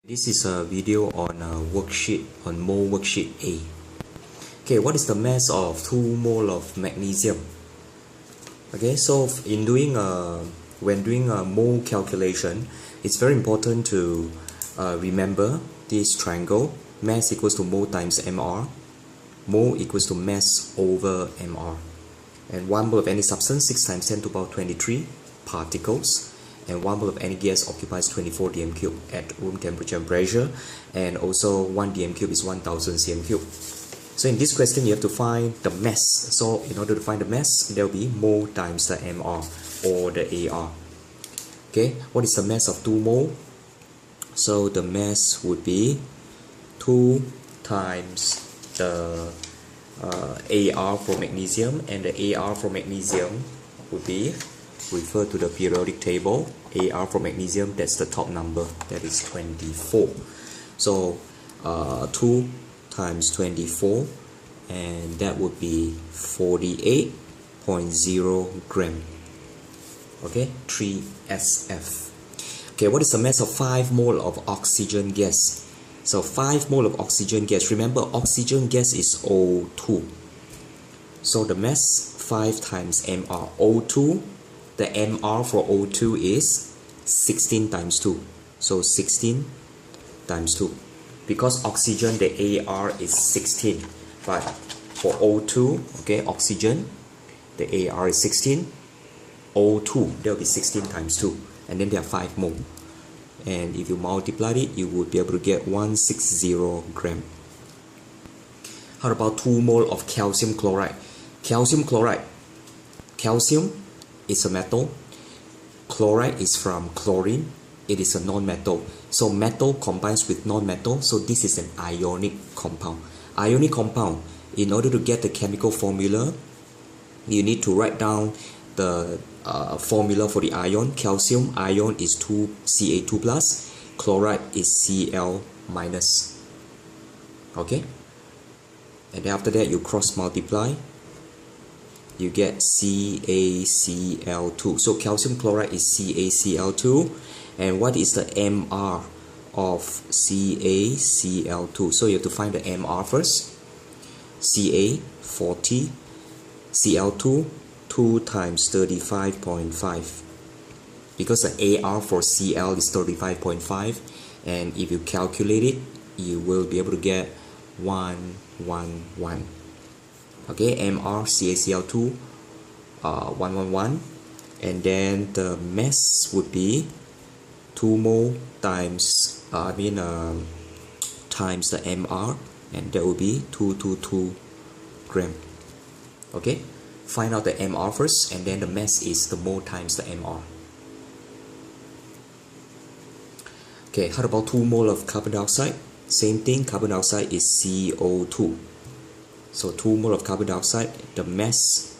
This is a video on mole worksheet A. Okay, what is the mass of 2 mole of magnesium? Okay, so when doing a mole calculation, it's very important to remember this triangle. Mass equals to mole times mR. Mole equals to mass over mR. And 1 mole of any substance, 6 times 10 to the power 23 particles. And 1 mole of any gas occupies 24 dm cube at room temperature and pressure, and also 1 dm cube is 1000 cm cube. So in this question you have to find the mass. So in order to find the mass, there will be mole times the mR or the AR. Okay, what is the mass of 2 mole? So the mass would be 2 times the AR for magnesium, and the AR for magnesium would be, refer to the periodic table, AR for magnesium, that's the top number, that is 24. So 2 times 24, and that would be 48.0 gram. Okay, 3SF. Okay, what is the mass of 5 mole of oxygen gas? So 5 mole of oxygen gas, remember oxygen gas is O2. So the mass 5 times mR. O2, the mR for O2 is 16 times 2. So 16 times 2. Because oxygen, the AR is 16. But for O2, okay, oxygen, the AR is 16. O2, there will be 16 times 2. And then there are 5 mole. And if you multiply it, you would be able to get 160 gram. How about 2 mole of calcium chloride? Calcium chloride. Calcium is a metal. Chloride is from chlorine. It is a non-metal. So metal combines with non-metal. So this is an ionic compound. Ionic compound, in order to get the chemical formula, you need to write down the formula for the ion. Calcium ion is 2Ca2 plus. Chloride is Cl minus. Okay? And then after that you cross multiply. You get CaCl2. So calcium chloride is CaCl2. And what is the mR of CaCl2? So you have to find the mR first. Ca 40, Cl2 2 times 35.5. Because the AR for Cl is 35.5, and if you calculate it, you will be able to get 111. Okay, mR CaCl2 111, and then the mass would be 2 mole times times the mR, and that would be 222 gram. Okay, find out the mR first, and then the mass is the mole times the mR. Okay, how about 2 mole of carbon dioxide? Same thing, carbon dioxide is CO2. So 2 mole of carbon dioxide, the mass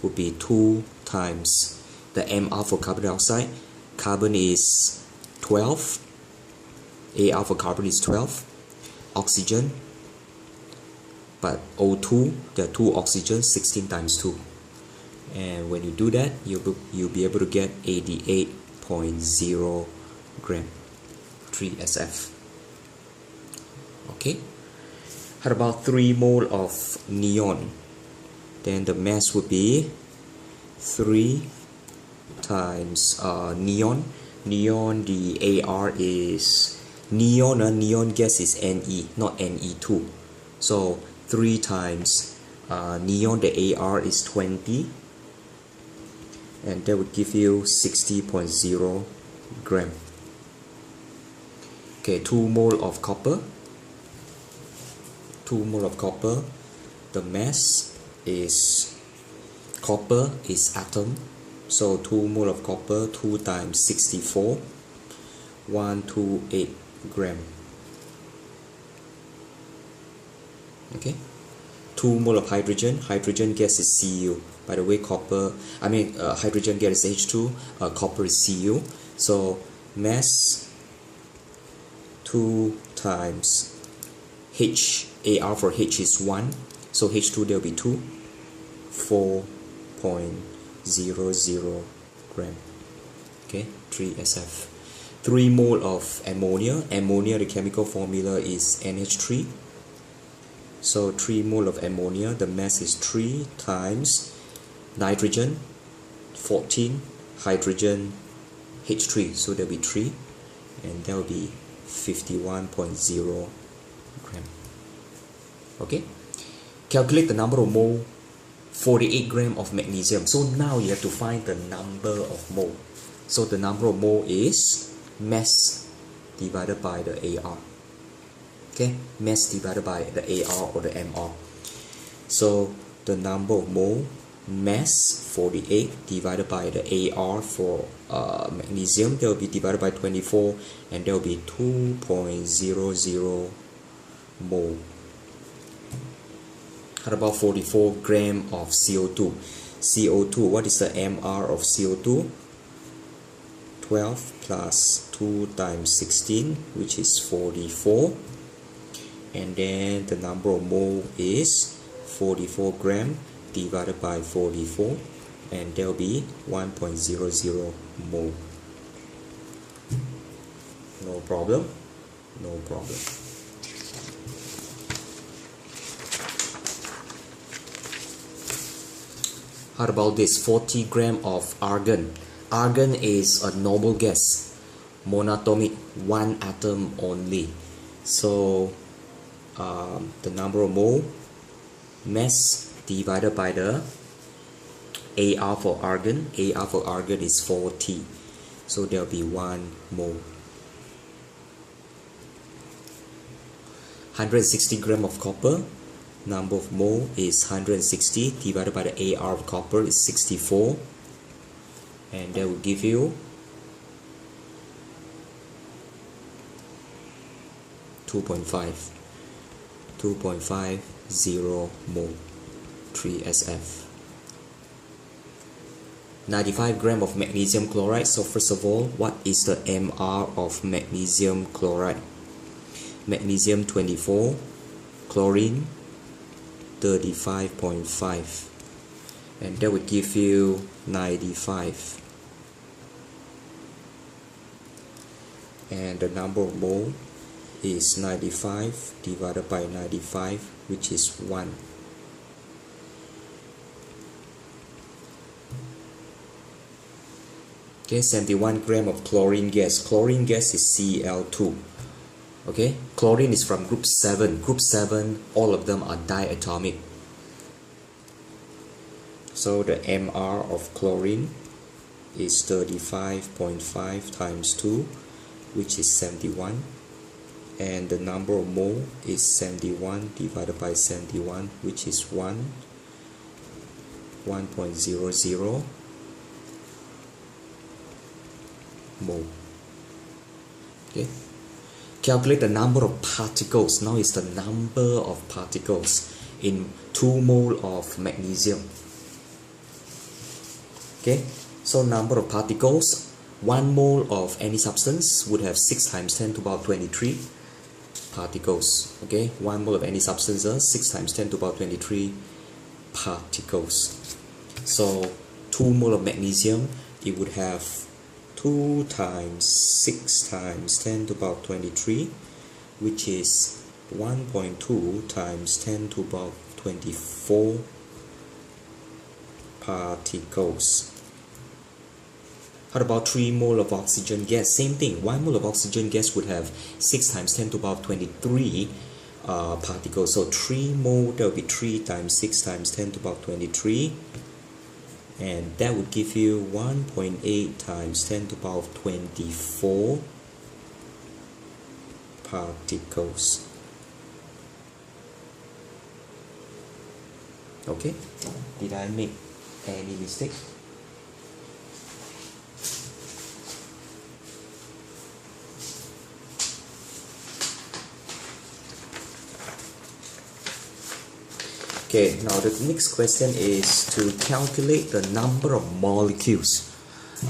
would be 2 times the mR for carbon dioxide. Carbon is 12. AR for carbon is 12. Oxygen, but O2, there are 2 oxygens, 16 times 2. And when you do that, you'll be able to get 88.0 gram. 3SF. Okay. How about 3 mole of neon? Then the mass would be 3 times neon. Neon, the AR is neon. Neon gas is Ne, not Ne2. So 3 times neon, the AR is 20. And that would give you 60.0 gram. Okay, 2 mole of copper. 2 mole of copper, the mass is, copper is atom, so 2 mole of copper, 2 times 64, 128 gram. Okay, 2 mole of hydrogen. Hydrogen gas is Cu. By the way, hydrogen gas is H2, copper is Cu. So mass 2 times H, AR for H is 1, so H2 there will be 2, 4.00 gram. Okay, 3SF. 3 mole of ammonia. Ammonia, the chemical formula is NH3. So 3 mole of ammonia, the mass is 3 times nitrogen 14, hydrogen H3, so there will be 3, and that will be 51.0 gram. Okay, calculate the number of mole. 48 gram of magnesium. So now you have to find the number of mole. So the number of mole is mass divided by the AR. Okay, mass divided by the AR or the MR. So the number of mole, mass 48 divided by the AR for magnesium, that will be divided by 24, and there will be 2.00 mole. How about 44 gram of CO2? CO2, what is the MR of CO2? 12 plus 2 times 16, which is 44. And then the number of mole is 44 gram divided by 44, and there will be 1.00 mole. No problem? No problem. How about this? 40 gram of argon. Argon is a noble gas, monatomic, one atom only. So the number of mole, mass divided by the AR for argon. AR for argon is 40, so there will be 1 mole. 160 gram of copper. Number of mole is 160 divided by the AR of copper is 64, and that will give you 2.50 mole 3SF. 95 gram of magnesium chloride. So first of all, what is the MR of magnesium chloride? Magnesium 24, chlorine 35.5, and that would give you 95, and the number of mole is 95 divided by 95, which is 1. Okay, 71 gram of chlorine gas. Chlorine gas is Cl2. Okay, chlorine is from group 7. Group 7, all of them are diatomic. So the MR of chlorine is 35.5 times 2, which is 71. And the number of mole is 71 divided by 71, which is 1.00 mole. Okay. Calculate the number of particles. Now is the number of particles in 2 mole of magnesium. Okay, so number of particles, 1 mole of any substance would have 6 times 10 to the power 23 particles. Okay, 1 mole of any substance, 6 times 10 to the power 23 particles. So 2 mole of magnesium, it would have 2 times 6 times 10 to the power 23, which is 1.2 times 10 to the power 24 particles. How about 3 mole of oxygen gas? Same thing. 1 mole of oxygen gas would have 6 times 10 to the power 23 particles. So 3 mole, that would be 3 times 6 times 10 to the power 23. And that would give you 1.8 times 10 to the power 24 particles. Okay, did I make any mistake? Okay, now the next question is to calculate the number of molecules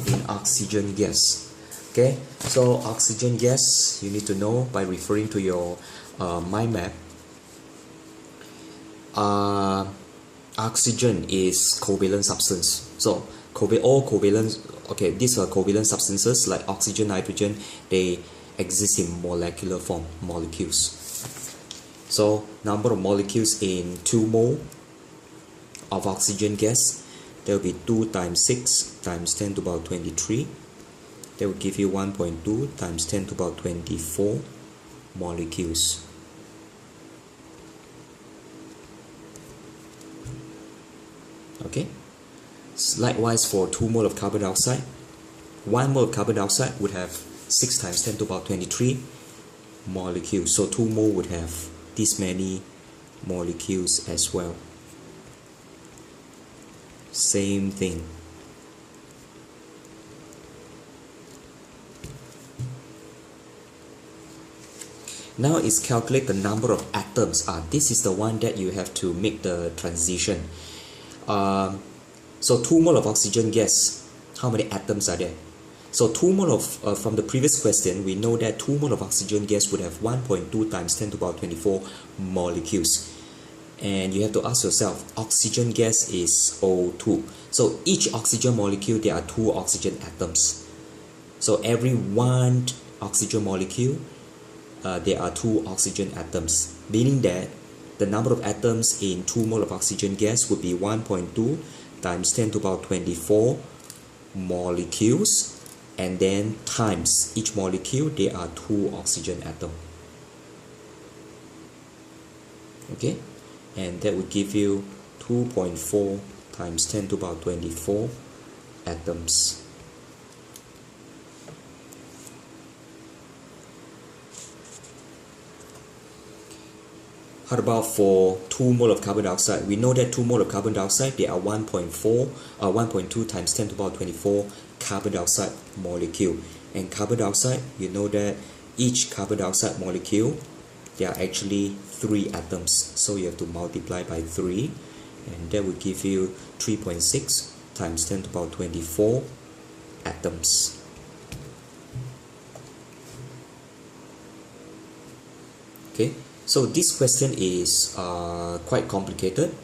in oxygen gas. Okay, so oxygen gas, you need to know by referring to your mind map. Oxygen is covalent substance. So all covalent okay, these are covalent substances like oxygen, nitrogen, they exist in molecular form, molecules. So number of molecules in 2 mole of oxygen gas, there will be 2 times 6 times 10 to the power 23. That will give you 1.2 times 10 to the power 24 molecules. Okay. Likewise for 2 mole of carbon dioxide, 1 mole of carbon dioxide would have 6 times 10 to the power 23 molecules. So 2 mole would have this many molecules as well. Same thing. Now is calculate the number of atoms. This is the one that you have to make the transition. So 2 mole of oxygen gas, how many atoms are there? So 2 mole of, from the previous question, we know that 2 mole of oxygen gas would have 1.2 times 10 to the power 24 molecules. And you have to ask yourself, oxygen gas is O2. So each oxygen molecule, there are 2 oxygen atoms. So every 1 oxygen molecule, there are 2 oxygen atoms, meaning that the number of atoms in 2 mole of oxygen gas would be 1.2 times 10 to the power 24 molecules, and then times each molecule, there are 2 oxygen atoms. Okay, and that would give you 2.4 times 10 to the power 24 atoms. How about for 2 mole of carbon dioxide? We know that 2 mole of carbon dioxide, they are 1.2 times 10 to the power 24 carbon dioxide molecule. And carbon dioxide, you know that each carbon dioxide molecule, there are actually 3 atoms. So you have to multiply by 3, and that would give you 3.6 times 10 to the power 24 atoms. Okay. So this question is quite complicated,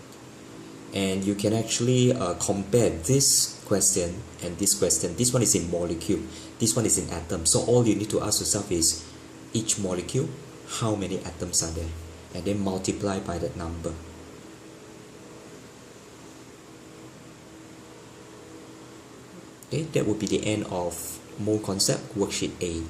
and you can actually compare this question and this question. This one is in molecule, this one is in atom. So all you need to ask yourself is, each molecule, how many atoms are there? And then multiply by that number. Okay, that would be the end of mole concept worksheet A.